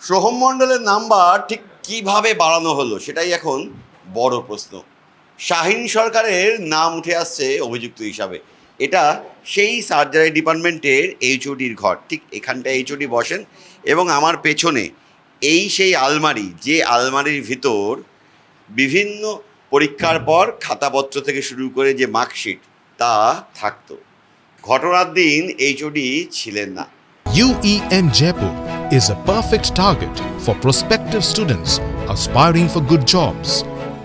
সোহম মণ্ডলের নাম্বার ঠিক কিভাবে বাড়ানো হলো সেটাই এখন বড় প্রশ্ন। শাহিন সরকারের নাম উঠে আসছে অভিযুক্ত হিসাবে। এটা সেই সার্জারি ডিপার্টমেন্টের এইচওডির ঘর, ঠিক এখানটায় এইচওডি বসেন এবং আমার পেছনে এই সেই আলমারি, যে আলমারির ভিতর বিভিন্ন পরীক্ষার পর খাতাপত্র থেকে শুরু করে যে মার্কশিট তা থাকতো। ঘটনার দিন এইচওডি ছিলেন না। UEM Jaipur is a perfect target for prospective students aspiring for good jobs,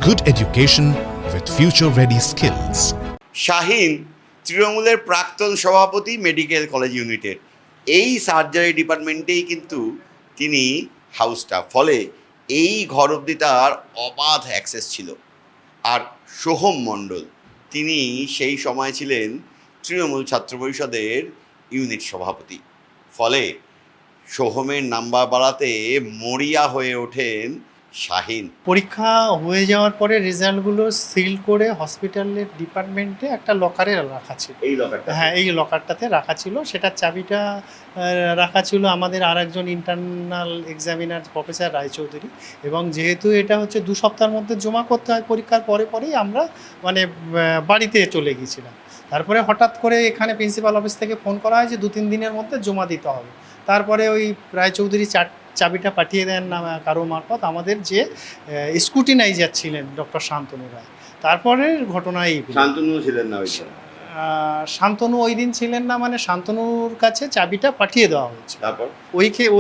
good education with future-ready skills. Shahin তৃণমূলের প্রাক্তন সভাপতি, মেডিকেল কলেজ ইউনিটের। এই সার্জারি ডিপার্টমেন্টেই কিন্তু তিনি হাউস স্টাফ, ফলে এই ঘর অবধি তার অবাধ অ্যাক্সেস ছিল। আর সোহম মণ্ডল তিনি সেই সময় ছিলেন তৃণমূল ছাত্র পরিষদের ইউনিট সভাপতি। ফলে সোহমের নাম্বার বাড়াতে মরিয়া হয়ে ওঠেন শাহিন। পরীক্ষা হয়ে যাওয়ার পরে রেজাল্টগুলো সিল করে হসপিটালের ডিপার্টমেন্টে একটা লকারে রাখা ছিল। এই লকারটা, হ্যাঁ, এই লকারটাতে রাখা ছিল। সেটার চাবিটা রাখা ছিল আমাদের আরেকজন ইন্টারনাল এক্সামিনার প্রফেসর রায়চৌধুরী। এবং যেহেতু এটা হচ্ছে 2 সপ্তাহের মধ্যে জমা করতে হয় পরীক্ষার পরেই আমরা মানে বাড়িতে চলে গিয়েছিলাম। তারপরে হঠাৎ করে এখানে প্রিন্সিপাল অফিস থেকে ফোন করা হয় যে 2-3 দিনের মধ্যে জমা দিতে হবে। তারপরে ওই রায়চৌধুরী চাবিটা পাঠিয়ে দেন না কারো মারফত আমাদের যে স্কুটিনাইজার ছিলেন ডক্টর শান্তনু রায়। তারপরে ঘটনাই শান্তনু ছিলেন না ওই দিন। শান্তনু ওই দিন ছিলেন না, মানে শান্তনুর কাছে চাবিটা পাঠিয়ে দেওয়া হয়েছে। তারপর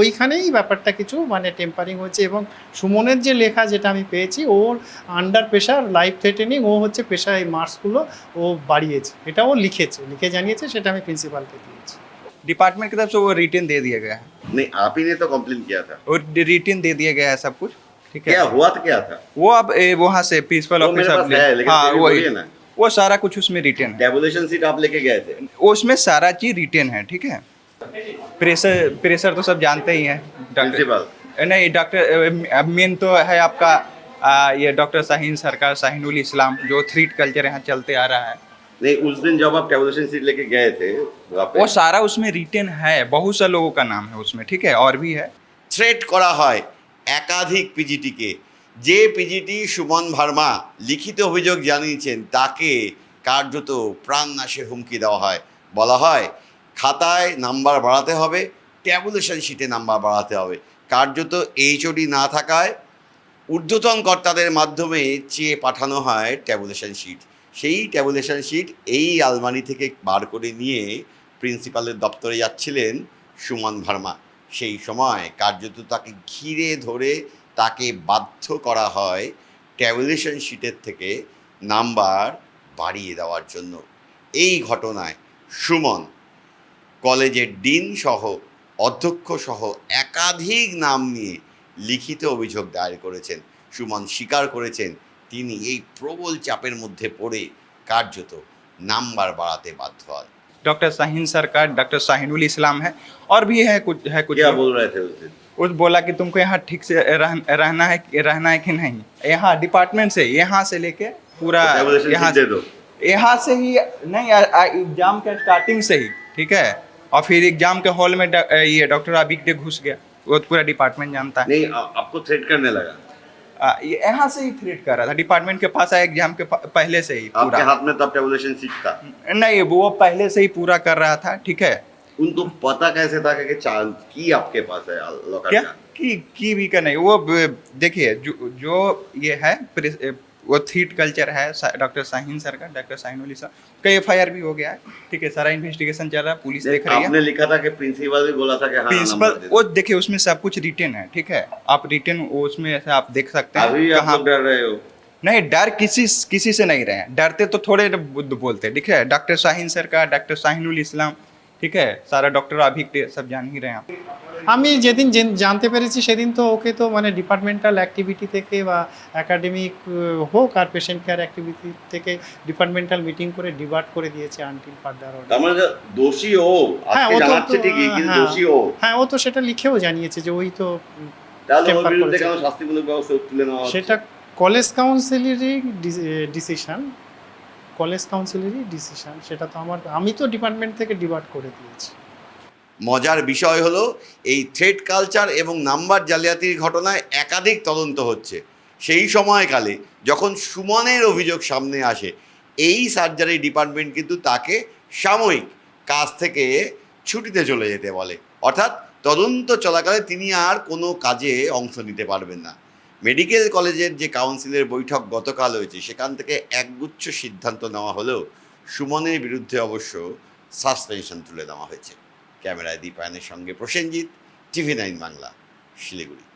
ওইখানেই ব্যাপারটা কিছু মানে টেম্পারিং হয়েছে। এবং সুমনের যে লেখা যেটা আমি পেয়েছি, ওর আন্ডার প্রেশার, লাইফ থ্রেটেনিং, ও হচ্ছে প্রেশার মার্কসগুলো ও বাড়িয়েছে, এটা ও লিখে জানিয়েছে, সেটা আমি প্রিন্সিপালকে दिएছি। डिपार्टमेंट की तरफ से वो रिटर्न दे दिया गया है। नहीं, आप ही ने तो कंप्लेन किया था। वो रिटर्न दे दिया गया है सब कुछ, ठीक है। क्या हुआ तो क्या था? वो अब वहाँ से प्रिंसिपल वो मेरे ऑफिस पास है, लेकिन हाँ फिर भी वही बोलिए ना। वो सारा कुछ उसमें रिटर्न है। टेबुलेशन सीट आप लेके गए थे। उसमें सारा चीज रिटर्न है, ठीक है। प्रेशर प्रेशर तो सब जानते ही हैं। प्रिंसिपल नहीं, डॉक्टर मेन तो है आपका ये डॉक्टर शाहीन सरकार, शाहीनुल इस्लाम, जो थ्रीट कल्चर यहाँ चलते आ रहा है। नहीं, उस दिन जब आप टेबुलेशन सीट लेके गए थे वो सारा उसमें रिटर्न है, बहुत सा लोगों का नाम है उसमें, ठीक है, और भी है। থ্রেট করা হয় একাধিক পিজিটিকে। যে পিজিটি সুমন ভার্মা লিখিত অভিযোগ জানিয়েছেন তাকে কার্যত প্রাণনাশের হুমকি দেওয়া হয়। বলা হয় খাতায় নাম্বার বাড়াতে হবে, ট্যাবুলেশন শিটে নাম্বার বাড়াতে হবে। কার্যত এইচওডি না থাকায় ঊর্ধ্বতন কর্তাদের মাধ্যমে চেয়ে পাঠানো হয় ট্যাবুলেশন শিট। সেই ট্যাবুলেশন শিট এই আলমারি থেকে বার করে নিয়ে প্রিন্সিপালের দপ্তরে যাচ্ছিলেন সুমন ভার্মা। সেই সময় কার্যত তাকে ঘিরে ধরে তাকে বাধ্য করা হয় ট্যাবুলেশন শিটের থেকে নাম্বার বাড়িয়ে দেওয়ার জন্য। এই ঘটনায় সুমন কলেজের ডিন সহ অধ্যক্ষ সহ একাধিক নাম নিয়ে লিখিত অভিযোগ দায়ের করেছেন। সুমন স্বীকার করেছেন তিনি এই প্রবল চাপের মধ্যে পড়ে কার্যত নাম্বার বাড়াতে বাধ্য হয়। डॉक्टर शाहीन सरकार, डॉक्टर शाहीनुल इस्लाम है, और भी है कुछ क्या बोल रहे थे उस दिन? उस बोला कि तुमको यहाँ ठीक से रहना है कि नहीं, यहाँ डिपार्टमेंट से, यहाँ से लेके पूरा टेबुलेशन यहाँ सीट दे दो। यहाँ से ही नहीं, एग्जाम के स्टार्टिंग से ही, ठीक है। और फिर एग्जाम के हॉल में ये डॉक्टर अबिक डे घुस गया, वो पूरा डिपार्टमेंट जानता है। नहीं, आपको थ्रेट करने लगा? ये यहाँ से ही थ्रेट कर रहा था, डिपार्टमेंट के पास आया एग्जाम के पहले से ही आपके पूरा। हाथ में तब टेबुलेशन सीट था? नहीं, वो पहले से ही पूरा कर रहा था, ठीक है। उनको पता कैसे था कि चांद की आपके पास है लॉकर क्या का? की भी का नहीं, वो देखिए जो ये है वो थ्रीट कल्चर है, डॉक्टर शाहीन सरकार, डॉक्टर शाहीनुल इस्लाम का एफआईआर भी हो गया है, ठीक है। सारा इन्वेस्टिगेशन चल रहा है, पुलिस देख रही है। आपने लिखा था कि प्रिंसिपल भी बोला था कि हाँ प्रिंसिपल नंबर दे दो। वो देखिए उसमें सब कुछ रिटर्न है, ठीक है। आप रिटर्न उसमें ऐसा आप देख सकते हैं। अभी आप लोग डर रहे हो? नहीं, डर किसी से नहीं रहे हैं। डरते तो थोड़े बुद्ध बोलते, ठीक है। डॉक्टर शाहीन सरकार, डॉक्टर शाहीनुल इस्लाम, ठीक है, सारा डॉक्टर अभी सब जान ही रहे हैं। আমি যেদিন জানতে পেরেছি সেদিন তো ওকে তো মানে ডিপার্টমেন্টাল অ্যাক্টিভিটি থেকে বা একাডেমিক হোক আর পেশেন্ট কেয়ার অ্যাক্টিভিটি থেকে ডিপার্টমেন্টাল মিটিং করে ডিভার্ট করে দিয়েছে আনটিল ফার্দার অর্ডার। তার মানে যে দোষী ও হ্যাঁ, আজকে ও তো জানাচ্ছে ঠিকই, কিন্তু দোষী ও। হ্যাঁ, ও তো সেটা লিখেও জানিয়েছে যে ওই তো তাহলে ওর temper বিরুদ্ধে করেছে। কেন শাস্তিমূলক ব্যবস্থা তুলে নেওয়া হচ্ছে? সেটা কলেজ কাউন্সিলেরই ডিসিশন, সেটা তো আমি তো ডিপার্টমেন্ট থেকে ডিভার্ট করে দিয়েছি। মজার বিষয় হলো এই থ্রেড কালচার এবং নাম্বার জালিয়াতির ঘটনায় একাধিক তদন্ত হচ্ছে। সেই সময়কালে যখন সুমনের অভিযোগ সামনে আসে, এই সার্জারি ডিপার্টমেন্ট কিন্তু তাকে সাময়িক কাজ থেকে ছুটিতে চলে যেতে বলে, অর্থাৎ তদন্ত চলাকালে তিনি আর কোনো কাজে অংশ নিতে পারবেন না। মেডিকেল কলেজের যে কাউন্সিলের বৈঠক গতকাল হয়েছে, সেখান থেকে একগুচ্ছ সিদ্ধান্ত নেওয়া হলেও সুমনের বিরুদ্ধে অবশ্য সাসপেনশন তুলে নেওয়া হয়েছে। ক্যামেরায় দীপায়নের সঙ্গে প্রসেনজিৎ, TV9 বাংলা, শিলিগুড়ি।